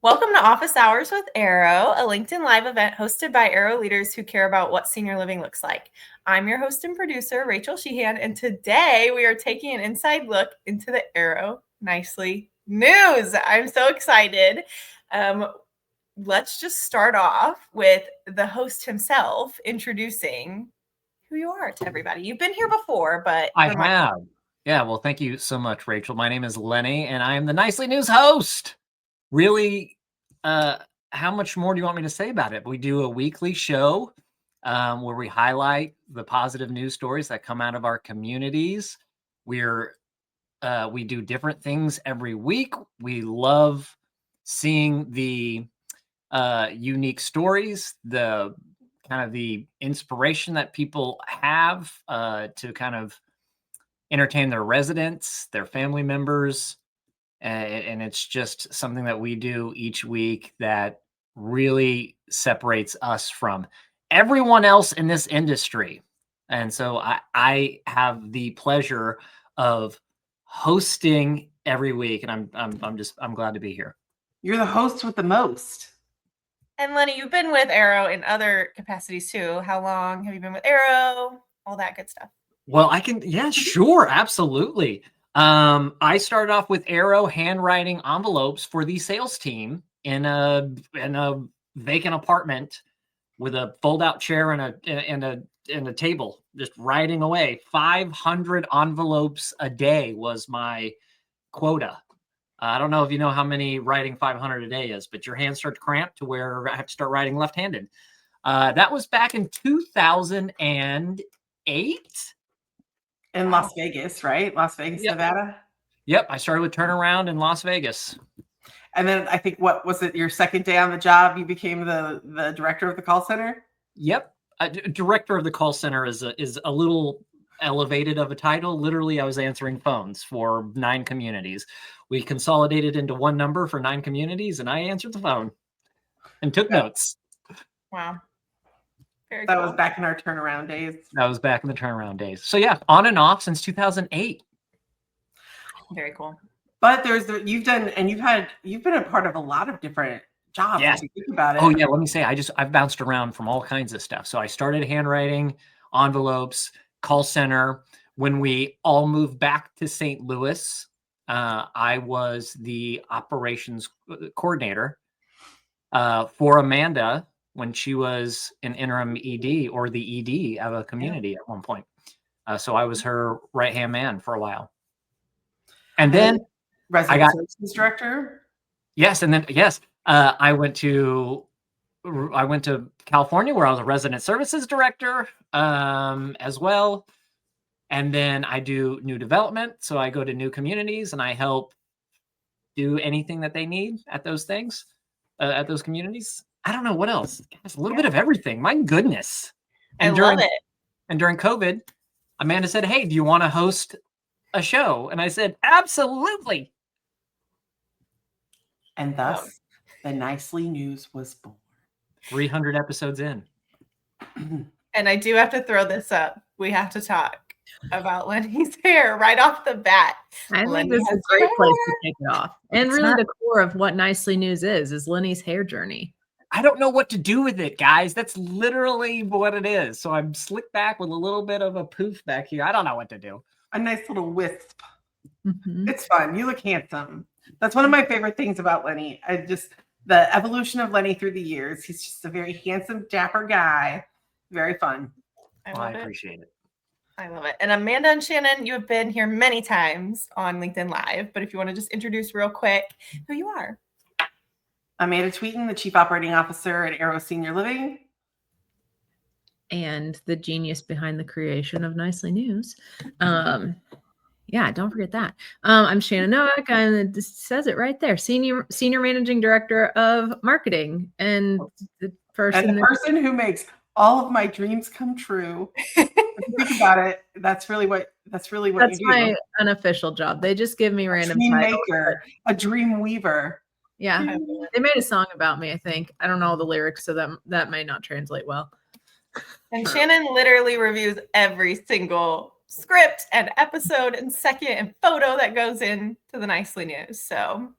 Welcome to Office Hours with Arrow, a LinkedIn Live event hosted by Arrow leaders who care about what senior living looks like. I'm your host and producer, Rachel Sheehan, and today we are taking an inside look into the Arrow Nicely news. I'm so excited. Let's just start off with the host himself introducing who you are to everybody. You've been here before, but I have. Yeah, well, thank you so much, Rachel. My name is Lenny, and I am the Nicely News host. Really, how much more do you want me to say about it? We do a weekly show where we highlight the positive news stories that come out of our communities. We do different things every week. We love seeing the unique stories, the kind of the inspiration that people have to kind of entertain their residents, their family members. And it's just something that we do each week that really separates us from everyone else in this industry. And so I have the pleasure of hosting every week, and I'm glad to be here. You're the host with the most. And Lenny, you've been with Arrow in other capacities too. How long have you been with Arrow? All that good stuff. Well, sure, absolutely. I started off with Arrow handwriting envelopes for the sales team in a vacant apartment with a fold-out chair and a table, just writing away. 500 envelopes a day was my quota. I don't know if you know how many writing 500 a day is, but your hands start to cramp to where I have to start writing left-handed. That was back in 2008. In Las Vegas, right? Las Vegas, yep. Nevada? Yep. I started with Turnaround in Las Vegas. And then I think, what was it, your second day on the job, you became the director of the call center? Yep. Director of the call center is a little elevated of a title. Literally, I was answering phones for 9 communities. We consolidated into one number for 9 communities, and I answered the phone and took notes. Wow. That was back in our turnaround days. That was back in the turnaround days. So yeah, on and off since 2008. Very cool. But you've been a part of a lot of different jobs. Yes. If you think about it. Oh yeah, let me say I've bounced around from all kinds of stuff. So I started handwriting envelopes, call center. When we all moved back to St. Louis, I was the operations coordinator for Amanda when she was an interim ED or the ED of a community at one point. So I was her right-hand man for a while. And then resident services director. Yes. And then, I went to California where I was a resident services director as well. And then I do new development. So I go to new communities and I help do anything that they need at those things, at those communities. I don't know what else. It's a little bit of everything. My goodness. And love it. And during COVID, Amanda said, "Hey, do you want to host a show?" And I said, "Absolutely." And thus, the Nicely News was born. 300 episodes in. And I do have to throw this up. We have to talk about Lenny's hair right off the bat. I think this is a great place to take it off. And it's really the core of what Nicely News is Lenny's hair journey. I don't know what to do with it, guys. That's literally what it is. So I'm slicked back with a little bit of a poof back here. I don't know what to do. A nice little wisp. Mm-hmm. It's fun. You look handsome. That's one of my favorite things about Lenny. The evolution of Lenny through the years. He's just a very handsome, dapper guy. Very fun. I appreciate it. I love it. And Amanda and Shannon, you have been here many times on LinkedIn Live, but if you want to just introduce real quick who you are. Amanda Tweten, the Chief Operating Officer at Arrow Senior Living. And the genius behind the creation of Nicely News. Yeah, don't forget that. I'm Shannon Novak. It says it right there. Senior Managing Director of Marketing. And the person who makes all of my dreams come true. If you think about it, that's really what you do. That's my unofficial job. They just give me random titles. Maker, a dream weaver. Yeah. They made a song about me, I think. I don't know the lyrics, so that may not translate well. And Shannon literally reviews every single script and episode and second and photo that goes into the Nicely News. So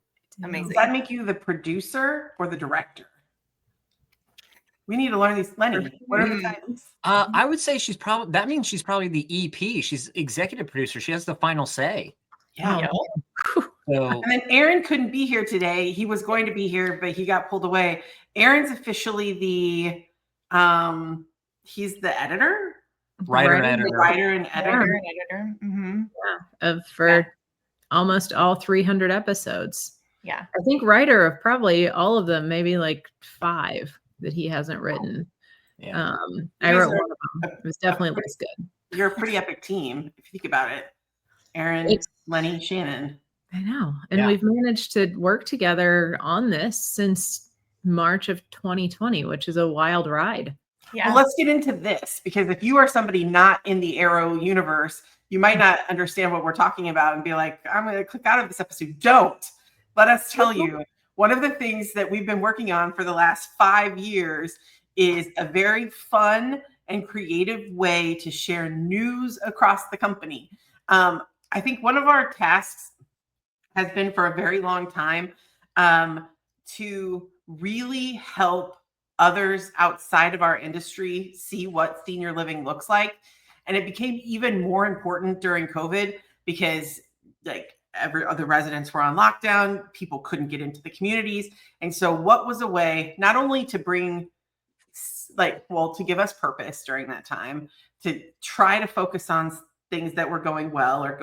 Amazing. Does that make you the producer or the director? We need to learn these. Lenny, what are the titles? I would say that means she's probably the EP. She's executive producer. She has the final say. Yeah. So, and then Aaron couldn't be here today. He was going to be here, but he got pulled away. Aaron's officially he's the editor. Writer and editor. Mm-hmm. For almost all 300 episodes. Yeah. I think writer of probably all of them, maybe like 5 that he hasn't written. Yeah. I wrote one of them. It was definitely less good. You're a pretty epic team if you think about it. Aaron, Lenny, Shannon. I know. And we've managed to work together on this since March of 2020, which is a wild ride. Yeah. Well, let's get into this, because if you are somebody not in the Arrow universe, you might not understand what we're talking about and be like, I'm going to click out of this episode. Don't. Let us tell you. One of the things that we've been working on for the last 5 years is a very fun and creative way to share news across the company. I think one of our tasks has been for a very long time to really help others outside of our industry see what senior living looks like. And it became even more important during COVID because like every other residents were on lockdown, people couldn't get into the communities. And so what was a way not only to bring to give us purpose during that time, to try to focus on things that were going well or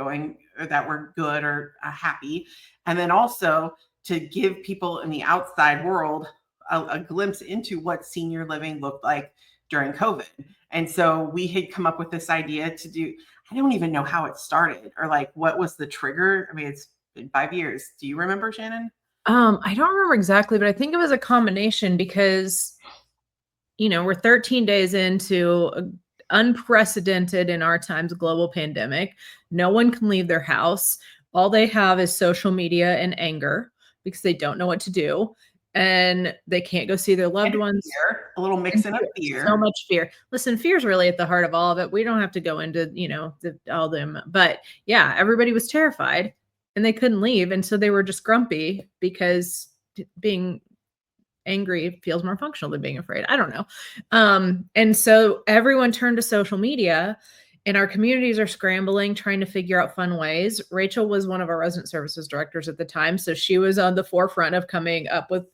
that were good or happy. And then also to give people in the outside world a glimpse into what senior living looked like during COVID. And so we had come up with this idea to do, I don't even know how it started or like what was the trigger. I mean, it's been 5 years. Do you remember, Shannon? I don't remember exactly, but I think it was a combination because, we're 13 days into unprecedented in our times global pandemic. No one can leave their house. All they have is social media and anger because they don't know what to do. And they can't go see their loved ones. Fear, a little mixing of fear. So much fear. Listen, fear is really at the heart of all of it. We don't have to go into, all them. But yeah, everybody was terrified and they couldn't leave. And so they were just grumpy because being angry feels more functional than being afraid. I don't know. And so everyone turned to social media and our communities are scrambling, trying to figure out fun ways. Rachel was one of our resident services directors at the time. So she was on the forefront of coming up with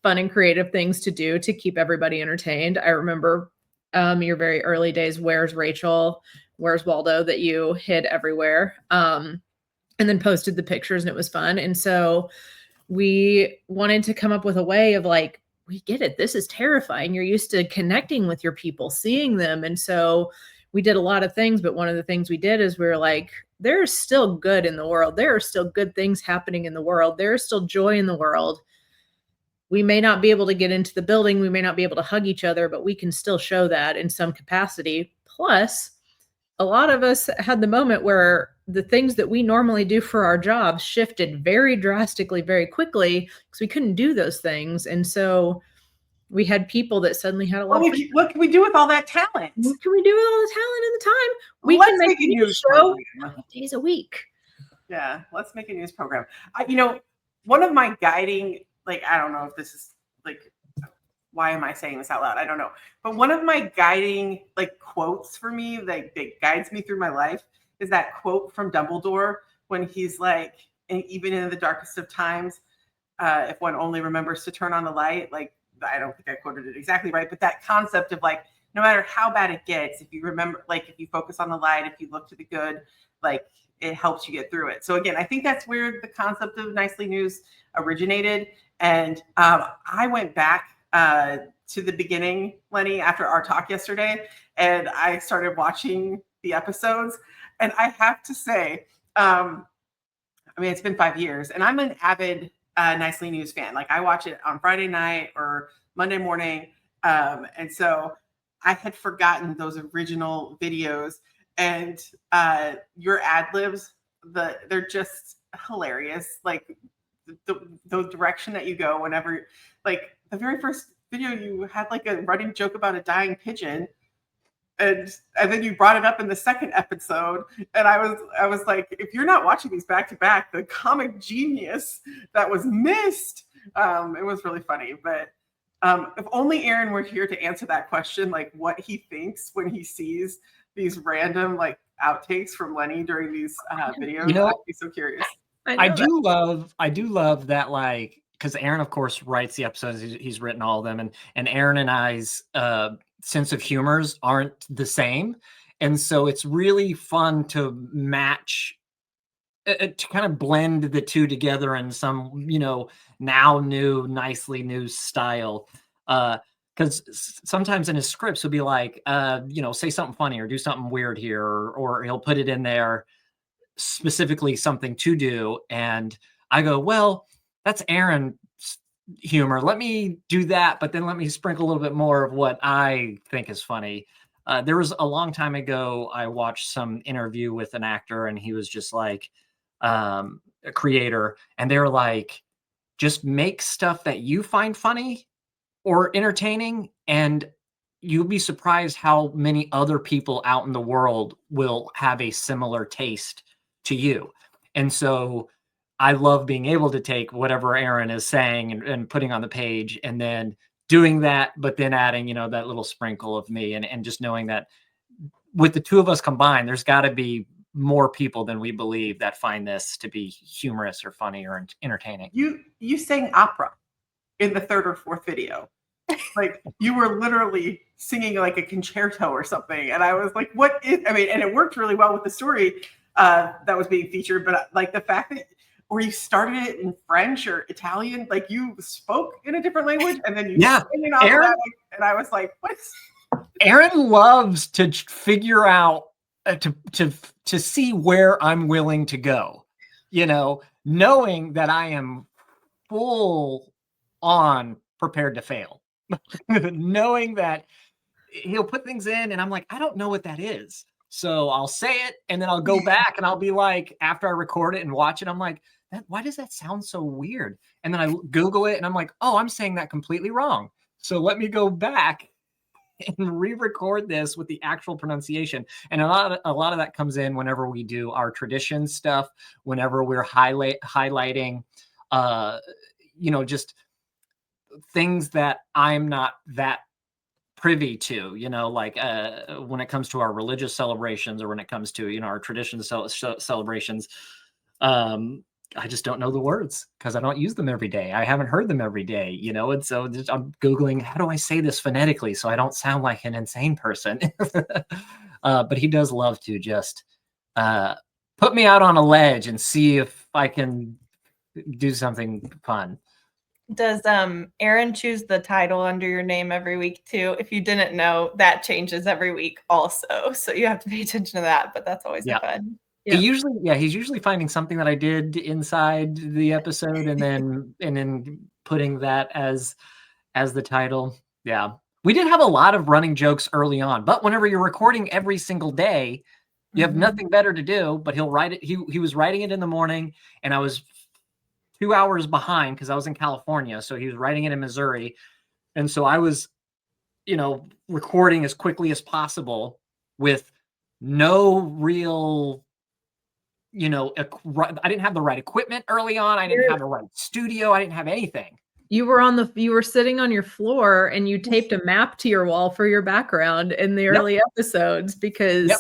fun and creative things to do to keep everybody entertained. I remember your very early days, Where's Rachel? Where's Waldo? That you hid everywhere and then posted the pictures and it was fun. And so we wanted to come up with a way of like, we get it. This is terrifying. You're used to connecting with your people, seeing them. And so we did a lot of things, but one of the things we did is we were like, there's still good in the world. There are still good things happening in the world. There's still joy in the world. We may not be able to get into the building. We may not be able to hug each other, but we can still show that in some capacity. Plus, a lot of us had the moment where the things that we normally do for our jobs shifted very drastically, very quickly because we couldn't do those things. And so we had people that suddenly had a lot of what can we do with all that talent? What can we do with all the talent and the time? We Let's can make a news show 5 days a week. Yeah, let's make a news program. One of my guiding, I don't know if this is why am I saying this out loud? I don't know. But one of my guiding quotes for me that guides me through my life is that quote from Dumbledore when he's like, and even in the darkest of times, if one only remembers to turn on the light, I don't think I quoted it exactly right, but that concept of no matter how bad it gets, if you remember, if you focus on the light, if you look to the good, it helps you get through it. So again, I think that's where the concept of Nicely News originated. And I went back to the beginning, Lenny, after our talk yesterday, and I started watching the episodes. And I have to say, it's been 5 years, and I'm an avid Nicely News fan. I watch it on Friday night or Monday morning. And so I had forgotten those original videos, and your ad libs, they're just hilarious. The direction that you go whenever, the very first video you had a running joke about a dying pigeon. And then you brought it up in the second episode, and I was like, if you're not watching these back to back, the comic genius that was missed. It was really funny. But if only Aaron were here to answer that question, like what he thinks when he sees these random like outtakes from Lenny during these videos. You know, I'd be so curious. I do love that, like, because Aaron, of course, writes the episodes. He's written all of them, and Aaron and I's sense of humors aren't the same, and so it's really fun to match, to kind of blend the two together in some, now new, nicely new style. Because sometimes in his scripts he'll be like, say something funny or do something weird here, or he'll put it in there specifically something to do, and I go, well, that's Aaron's humor, let me do that, but then let me sprinkle a little bit more of what I think is funny. There was a long time ago, I watched some interview with an actor, and he was just like, a creator, and they were like, just make stuff that you find funny or entertaining, and you'll be surprised how many other people out in the world will have a similar taste to you. And so I love being able to take whatever Aaron is saying and putting on the page, and then doing that, but then adding, that little sprinkle of me, and just knowing that with the two of us combined, there's got to be more people than we believe that find this to be humorous or funny or entertaining. You sang opera in the third or fourth video. Like you were literally singing like a concerto or something. And I was like, and it worked really well with the story that was being featured. But like the fact that, or you started it in French or Italian, like you spoke in a different language and then you sang in all that. And I was like, what? Aaron loves to figure out, to see where I'm willing to go, knowing that I am full on prepared to fail. Knowing that he'll put things in and I'm like, I don't know what that is. So I'll say it, and then I'll go back and I'll be like, after I record it and watch it, I'm like, why does that sound so weird? And then I Google it and I'm like, oh, I'm saying that completely wrong. So let me go back and re-record this with the actual pronunciation. And a lot of that comes in whenever we do our tradition stuff, whenever we're highlighting, just things that I'm not that privy to, like when it comes to our religious celebrations, or when it comes to, our tradition celebrations, I just don't know the words because I don't use them every day. I haven't heard them every day, and so I'm Googling, how do I say this phonetically so I don't sound like an insane person? But he does love to just put me out on a ledge and see if I can do something fun. Does Aaron choose the title under your name every week too? If you didn't know, that changes every week also. So you have to pay attention to that, but that's always fun. Yeah. He's usually finding something that I did inside the episode and then putting that as the title. Yeah. We did have a lot of running jokes early on, but whenever you're recording every single day, you have nothing better to do, but he'll write it. He was writing it in the morning, and I was 2 hours behind because I was in California. So he was writing it in Missouri. And so I was, recording as quickly as possible with no real, I didn't have the right equipment early on. I didn't have the right studio. I didn't have anything. You were sitting on your floor and you taped a map to your wall for your background in the early episodes because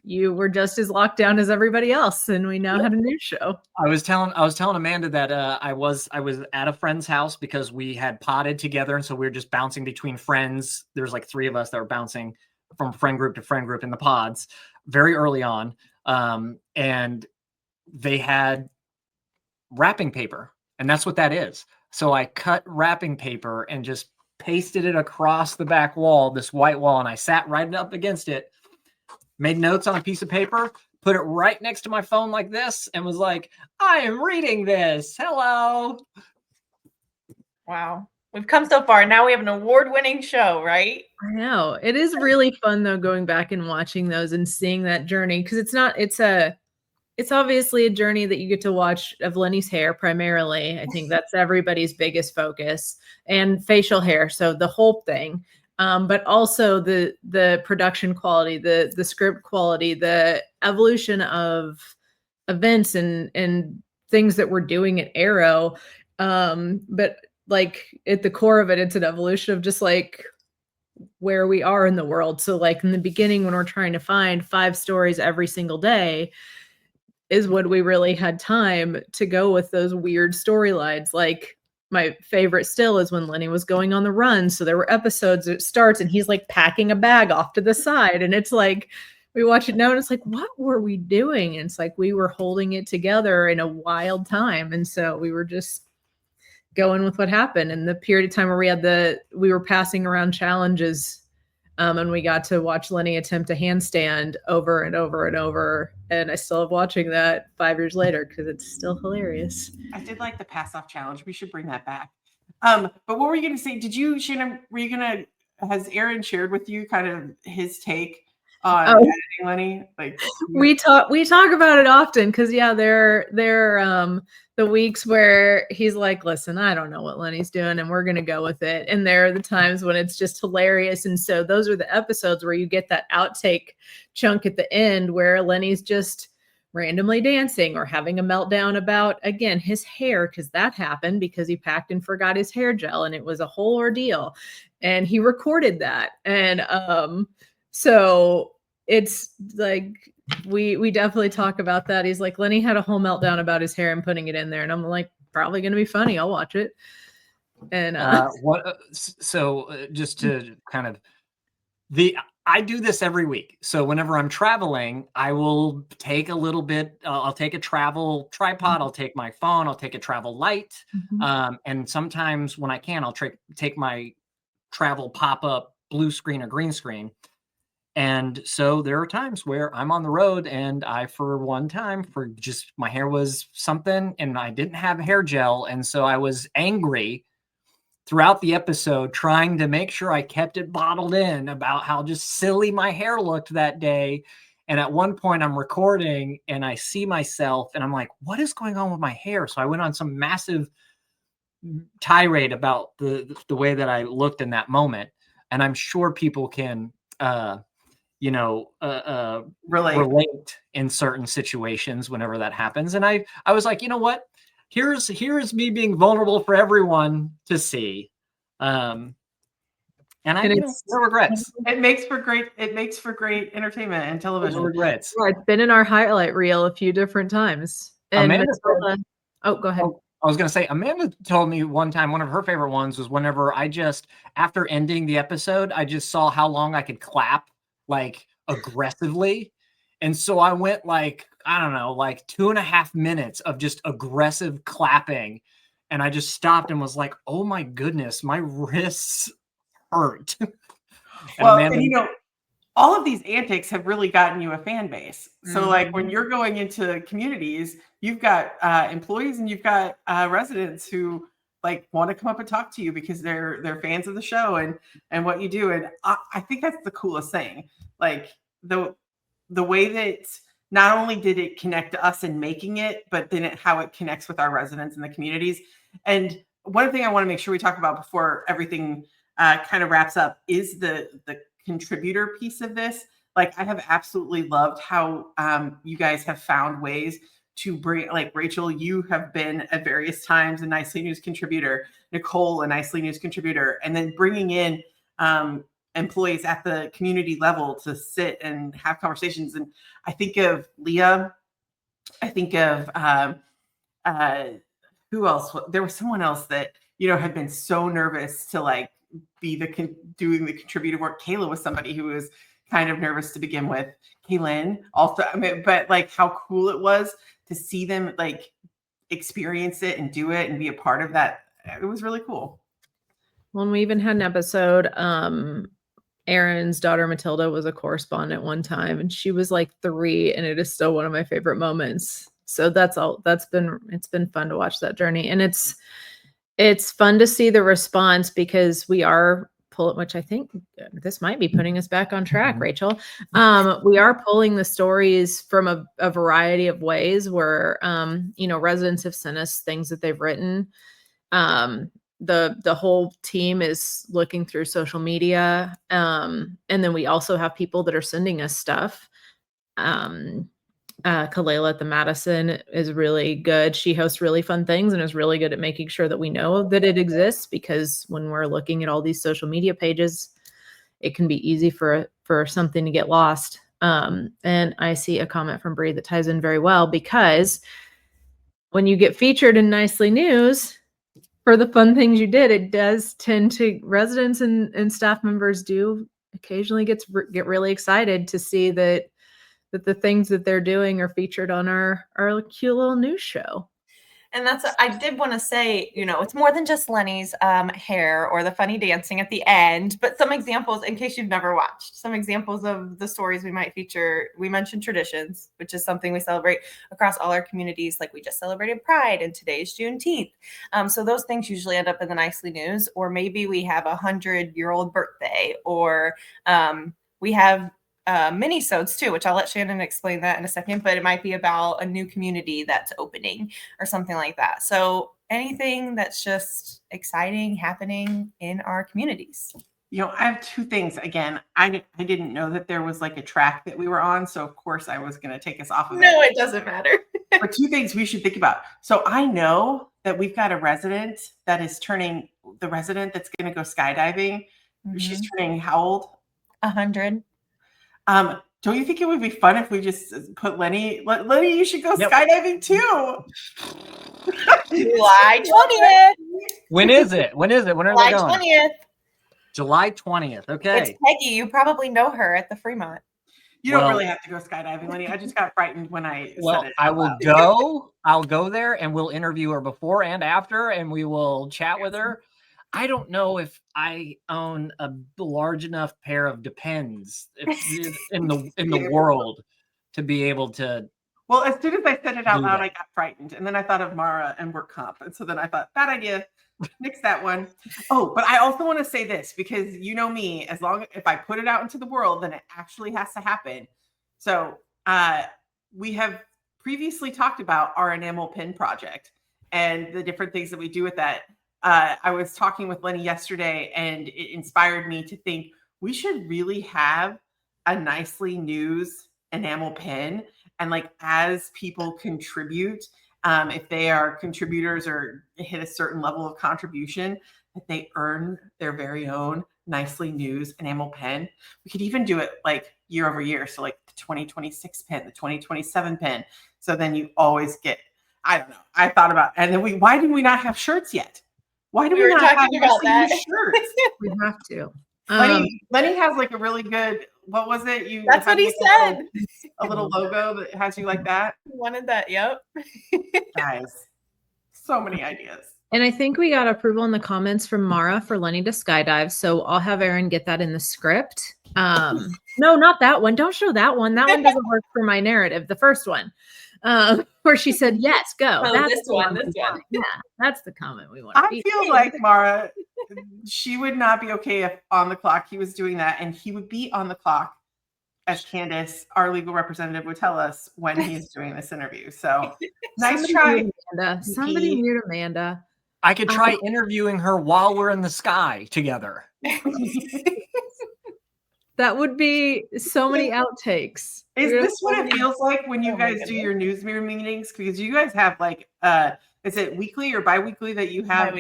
you were just as locked down as everybody else, and we now had a news show. I was telling Amanda that I was at a friend's house because we had potted together, and so we were just bouncing between friends. There's like 3 of us that were bouncing from friend group to friend group in the pods very early on, and they had wrapping paper, and that's what that is. So I cut wrapping paper and just pasted it across the back wall, this white wall, and I sat right up against it. Made notes on a piece of paper, put it right next to my phone like this, and was like, I am reading this. Hello. Wow. We've come so far. Now we have an award-winning show, right? I know. It is really fun, though, going back and watching those and seeing that journey, because it's obviously a journey that you get to watch of Lenny's hair primarily. I think that's everybody's biggest focus, and facial hair. So the whole thing. but also the production quality, the script quality, the evolution of events and things that we're doing at Arrow. But like at the core of it, it's an evolution of just like where we are in the world. So like in the beginning, when we're trying to find 5 stories every single day, is when we really had time to go with those weird storylines. Like my favorite still is when Lenny was going on the run. So there were episodes that starts and he's like packing a bag off to the side. And it's like, we watch it now and it's like, what were we doing? And it's like, we were holding it together in a wild time. And so we were just going with what happened. And the period of time where we were passing around challenges, and we got to watch Lenny attempt a handstand over and over and over. And I still love watching that 5 years later because it's still hilarious. I did like the pass off challenge. We should bring that back. But what were you going to say? Shannon, has Aaron shared with you kind of his take on editing Lenny? Like we talk about it often because they're the weeks where he's like, listen, I don't know what Lenny's doing and we're going to go with it. And there are the times when it's just hilarious. And so those are the episodes where you get that outtake chunk at the end where Lenny's just randomly dancing or having a meltdown about, again, his hair, because that happened because he packed and forgot his hair gel and it was a whole ordeal. And he recorded that. And so it's like, we definitely talk about that. He's like, Lenny had a whole meltdown about his hair and putting it in there. And I'm like, probably going to be funny. I'll watch it. And just to kind of I do this every week. So whenever I'm traveling, I will take a little bit, I'll take a travel tripod, I'll take my phone, I'll take a travel light. And sometimes when I can, I'll take my travel pop-up blue screen or green screen. And so there are times where I'm on the road and for one time, my hair was something and I didn't have hair gel. And so I was angry throughout the episode, trying to make sure I kept it bottled in about how just silly my hair looked that day. And at one point I'm recording and I see myself and I'm like, what is going on with my hair? So I went on some massive tirade about the way that I looked in that moment. And I'm sure people can, relate in certain situations whenever that happens. And I was like, you know what? Here's me being vulnerable for everyone to see. And no regrets. It makes for great entertainment and television. No regrets. Yeah, it's been in our highlight reel a few different times. And Amanda, go ahead. I was going to say, Amanda told me one time, one of her favorite ones was whenever after ending the episode, I just saw how long I could clap, like aggressively. And so I went like 2.5 minutes of just aggressive clapping. And I just stopped and was like, oh my goodness, my wrists hurt. Well, and all of these antics have really gotten you a fan base. So like when you're going into communities, you've got employees and you've got residents who like want to come up and talk to you because they're fans of the show and what you do. And I think that's the coolest thing. Like the way that not only did it connect to us in making it, but then how it connects with our residents and the communities. And one thing I want to make sure we talk about before everything kind of wraps up is the contributor piece of this. Like I have absolutely loved how you guys have found ways to bring, like Rachel, you have been at various times a Nicely News contributor, Nicole, a Nicely News contributor, and then bringing in employees at the community level to sit and have conversations. And I think of Leah, I think of who else? There was someone else that, had been so nervous to like be doing the contributive work. Kayla was somebody who was kind of nervous to begin with. Kaylin also, but like how cool it was to see them like experience it and do it and be a part of that. It was really cool. Well, we even had an episode, Aaron's daughter Matilda was a correspondent one time and she was like 3 and it is still one of my favorite moments. So it's been fun to watch that journey. And it's fun to see the response because we are which I think this might be putting us back on track, Rachel. We are pulling the stories from a variety of ways where, residents have sent us things that they've written. the whole team is looking through social media. And then we also have people that are sending us stuff. Kalela at the Madison is really good. She hosts really fun things and is really good at making sure that we know that it exists, because when we're looking at all these social media pages, it can be easy for something to get lost. And I see a comment from Bree that ties in very well, because when you get featured in Nicely News for the fun things you did, it does tend to, residents and staff members do occasionally get really excited to see that the things that they're doing are featured on our cute little news show. And I did want to say, it's more than just Lenny's hair or the funny dancing at the end, but some examples, in case you've never watched, some examples of the stories we might feature. We mentioned traditions, which is something we celebrate across all our communities. Like we just celebrated Pride and today's Juneteenth. So those things usually end up in the Nicely News, or maybe we have 100-year-old birthday, or we have mini-sodes too, which I'll let Shannon explain that in a second, but it might be about a new community that's opening or something like that. So anything that's just exciting happening in our communities. I have two things. Again, I didn't know that there was like a track that we were on, so of course I was going to take us off of it. No, it doesn't matter. But two things we should think about. So I know that we've got a resident that is turning, the resident that's going to go skydiving. Mm-hmm. She's turning how old? 100. Don't you think it would be fun if we just put Lenny, you should go skydiving too. July 20th. When is it? When are they going? July 20th. July 20th. Okay. It's Peggy. You probably know her at the Fremont. You don't really have to go skydiving, Lenny. I just got frightened when I said it. I will go. I'll go there and we'll interview her before and after, and we will chat with her. I don't know if I own a large enough pair of Depends in the world to be able to. Well, as soon as I said it out loud, I got frightened, and then I thought of Mara and work comp, and so then I thought, bad idea, nix that one. Oh, but I also want to say this, because you know me, if I put it out into the world, then it actually has to happen. So we have previously talked about our enamel pin project and the different things that we do with that. I was talking with Lenny yesterday, and it inspired me to think we should really have a Nicely News enamel pin. And like, as people contribute, if they are contributors or hit a certain level of contribution, that they earn their very own Nicely News enamel pen. We could even do it like year over year. So like the 2026 pin, the 2027 pin. So then you always get, I don't know. I thought about, and then why do we not have shirts yet? Why do we not have that shirts? We have to. Lenny has like a really good, what was it? That's what he said. A little logo that has you like that. He wanted that. Yep. Guys, so many ideas. And I think we got approval in the comments from Mara for Lenny to skydive. So I'll have Erin get that in the script. No, not that one. Don't show that one. That one doesn't work for my narrative. The first one. Where she said, yes, go. Oh, that's this one. Yeah, that's the comment we want. I feel like Mara, she would not be okay if on the clock he was doing that, and he would be on the clock, as Candace, our legal representative, would tell us when he's doing this interview. So nice try. Somebody mute Amanda. I could try interviewing her while we're in the sky together. That would be so many outtakes. Is this what it feels like when you guys do your newsroom meetings? Because you guys have like, is it weekly or bi-weekly that you have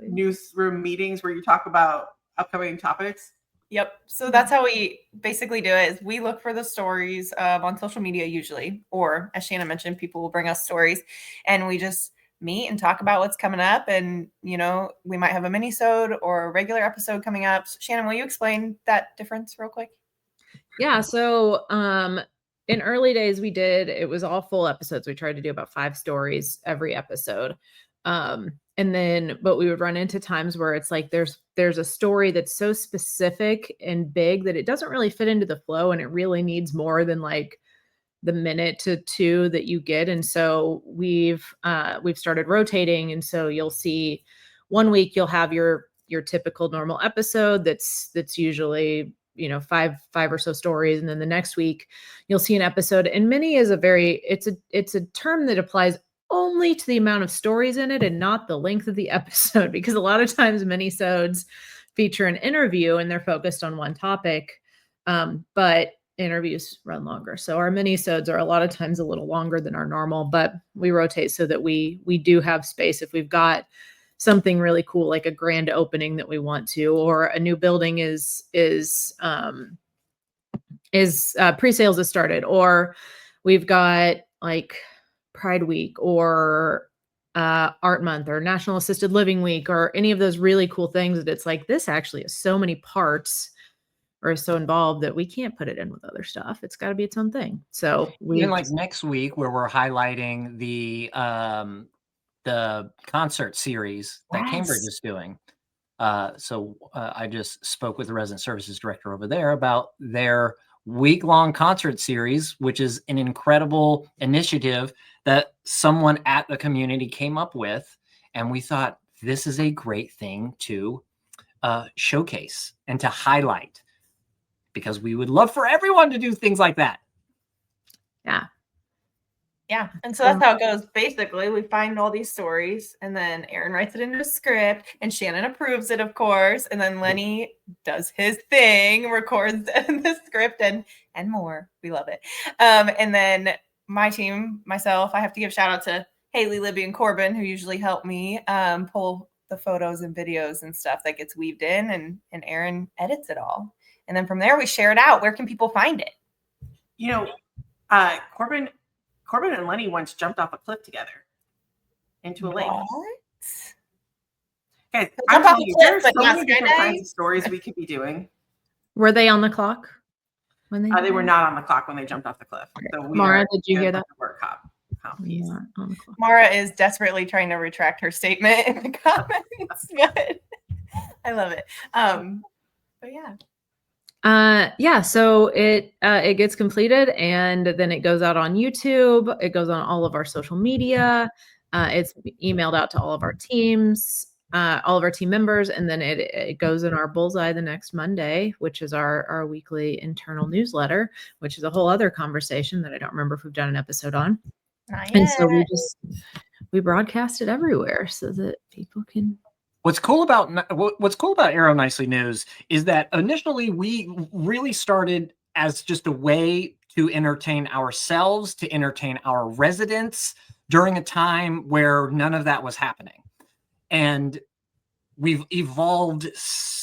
newsroom meetings where you talk about upcoming topics? Yep. So that's how we basically do it. Is we look for the stories on social media usually, or as Shannon mentioned, people will bring us stories, and we just meet and talk about what's coming up. And, we might have a mini-sode or a regular episode coming up. Shannon, will you explain that difference real quick? Yeah. So in early days, it was all full episodes. We tried to do about 5 stories every episode. But we would run into times where it's like, there's a story that's so specific and big that it doesn't really fit into the flow. And it really needs more than like the minute to 2 that you get. And so we've started rotating. And so you'll see one week you'll have your typical normal episode that's usually, 5 or so stories. And then the next week you'll see an episode, and mini is it's a term that applies only to the amount of stories in it and not the length of the episode, because a lot of times minisodes feature an interview and they're focused on one topic, but interviews run longer. So our minisodes are a lot of times a little longer than our normal, but we rotate so that we do have space if we've got something really cool, like a grand opening that we want to, or a new building is pre-sales has started, or we've got like Pride Week or Art Month or National Assisted Living Week or any of those really cool things that it's like, this actually has so many parts or is so involved that we can't put it in with other stuff. It's got to be its own thing. So even like next week where we're highlighting the concert series that Cambridge is doing. So I just spoke with the resident services director over there about their week-long concert series, which is an incredible initiative that someone at the community came up with. And we thought this is a great thing to showcase and to highlight, because we would love for everyone to do things like that. Yeah. And so that's how it goes. Basically, we find all these stories and then Aaron writes it into a script and Shannon approves it, of course. And then Lenny does his thing, records the script and more. We love it. And then my team, myself, I have to give shout out to Haley, Libby, and Corbin, who usually help me pull the photos and videos and stuff that gets weaved in, and Aaron edits it all. And then from there, we share it out. Where can people find it? You know, Corbin and Lenny once jumped off a cliff together into a lake. Guys, I'm telling you, there's so many different kinds of stories we could be doing. Were they on the clock when they were not on the clock when they jumped off the cliff. So Mara, did you hear that? Yeah, Mara is desperately trying to retract her statement in the comments, but I love it. But yeah. So it gets completed and then it goes out on YouTube. It goes on all of our social media. It's emailed out to all of our teams, all of our team members, and then it goes in our bullseye the next Monday, which is our weekly internal newsletter, which is a whole other conversation that I don't remember if we've done an episode on. And so we broadcast it everywhere so that people can. What's cool about Arrow Nicely News is that initially we really started as just a way to entertain ourselves, to entertain our residents during a time where none of that was happening. And we've evolved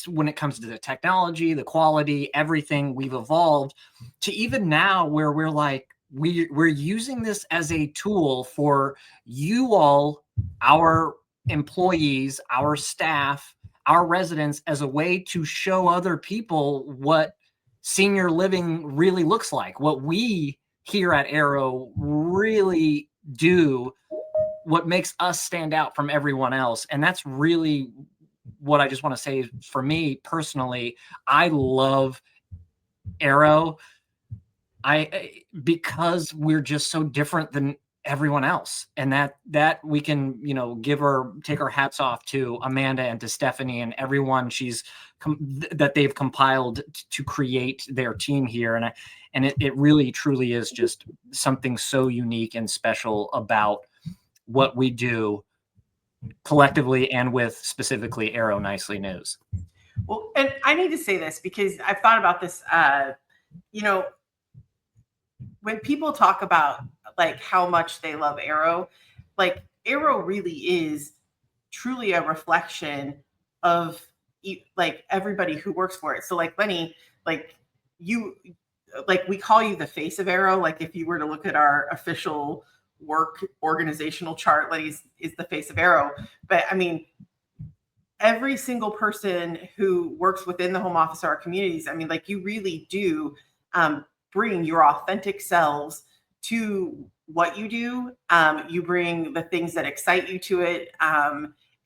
when it comes to the technology, the quality, everything. We've evolved to even now where we're like, we're using this as a tool for you all, our employees, our staff, our residents, as a way to show other people what senior living really looks like, what we here at Arrow really do, what makes us stand out from everyone else. And that's really what I just want to say. For me personally, I love Arrow because we're just so different than everyone else, and that we can, take our hats off to Amanda and to Stephanie and everyone that they've compiled to create their team here. And it really truly is just something so unique and special about what we do collectively and with specifically Arrow Nicely News. Well, and I need to say this because I've thought about this, when people talk about like how much they love Arrow, like Arrow really is truly a reflection of like everybody who works for it. So like Lenny, like we call you the face of Arrow. Like if you were to look at our official work organizational chart, Lenny is the face of Arrow. But I mean, every single person who works within the home office or our communities, I mean, like you really do bring your authentic selves to what you do. You bring the things that excite you to it.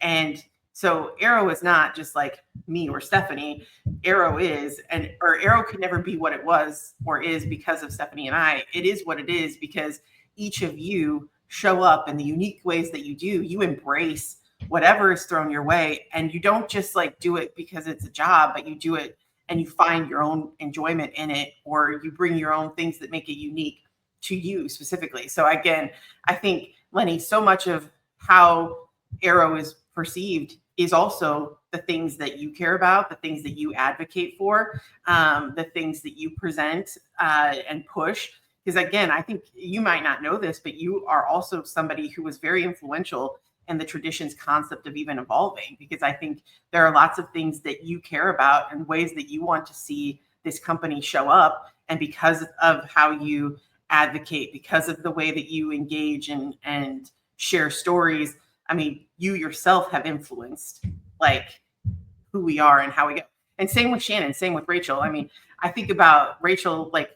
And so Arrow is not just like me or Stephanie. Arrow is, or Arrow could never be what it was or is because of Stephanie and I. It is what it is because each of you show up in the unique ways that you do. You embrace whatever is thrown your way. And you don't just like do it because it's a job, but you do it and you find your own enjoyment in it, or you bring your own things that make it unique to you specifically. So again, I think Lenny, so much of how Arrow is perceived is also the things that you care about, the things that you advocate for, the things that you present and push. Because again, I think you might not know this, but you are also somebody who was very influential in the traditions concept of even evolving, because I think there are lots of things that you care about and ways that you want to see this company show up. And because of how you advocate, because of the way that you engage and share stories, I mean, you yourself have influenced like who we are and how we go. And same with Shannon, same with Rachel. I mean, I think about Rachel, like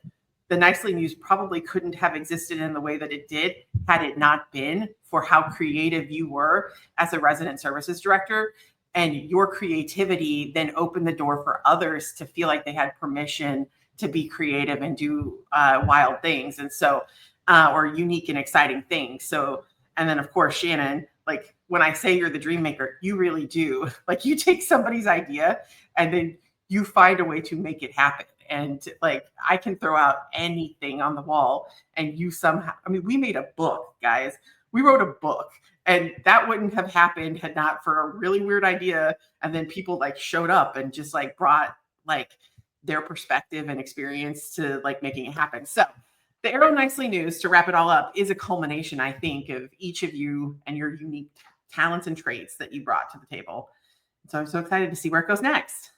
the Nicely News probably couldn't have existed in the way that it did had it not been for how creative you were as a resident services director. And your creativity then opened the door for others to feel like they had permission to be creative and do wild things. And so, or unique and exciting things. So, and then of course, Shannon, like when I say you're the dream maker, you really do. Like you take somebody's idea and then you find a way to make it happen. And like, I can throw out anything on the wall and you somehow, I mean, we made a book, guys. We wrote a book and that wouldn't have happened had not for a really weird idea. And then people like showed up and just like brought like their perspective and experience to like making it happen. So the Arrow Nicely News, to wrap it all up, is a culmination, I think, of each of you and your unique talents and traits that you brought to the table. So I'm so excited to see where it goes next.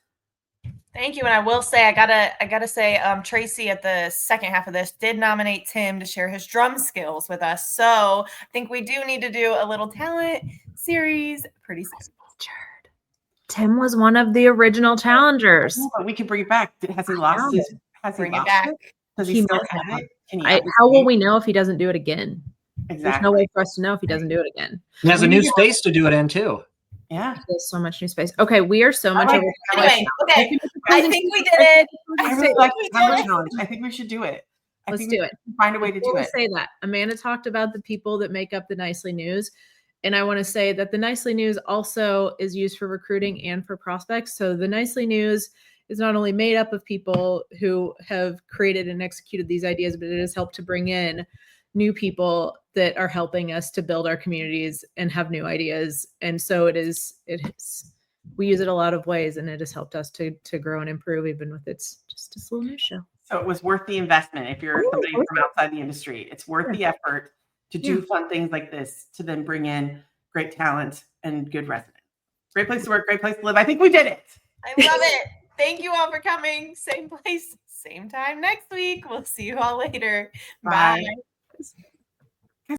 Thank you. And I will say, I gotta say, Tracy at the second half of this did nominate Tim to share his drum skills with us. So I think we do need to do a little talent series pretty soon. Tim was one of the original challengers. Oh, but we can bring it back. Has he lost his? Has he Bring it lost back. it? Does He he still might have have. it? Can he How will we know if he doesn't do it again? Exactly. There's no way for us to know if he doesn't do it again. He has a new space to do it in too. Yeah. There's so much new space. Okay, we are so much over. Anyway, okay. I think we did it. I really like the summer challenge. I think we should do it. Let's do it. Find a way to do it. Say that Amanda talked about the people that make up the Nicely News. And I want to say that the Nicely News also is used for recruiting and for prospects. So the Nicely News is not only made up of people who have created and executed these ideas, but it has helped to bring in new people that are helping us to build our communities and have new ideas. And so we use it a lot of ways, and it has helped us to grow and improve, even with its just this little news show. So it was worth the investment. If you're somebody from outside the industry, it's worth the effort to do fun things like this, to then bring in great talent and good residents. Great place to work, great place to live. I think we did it. I love it. Thank you all for coming. Same place, same time next week. We'll see you all later. Bye. Bye.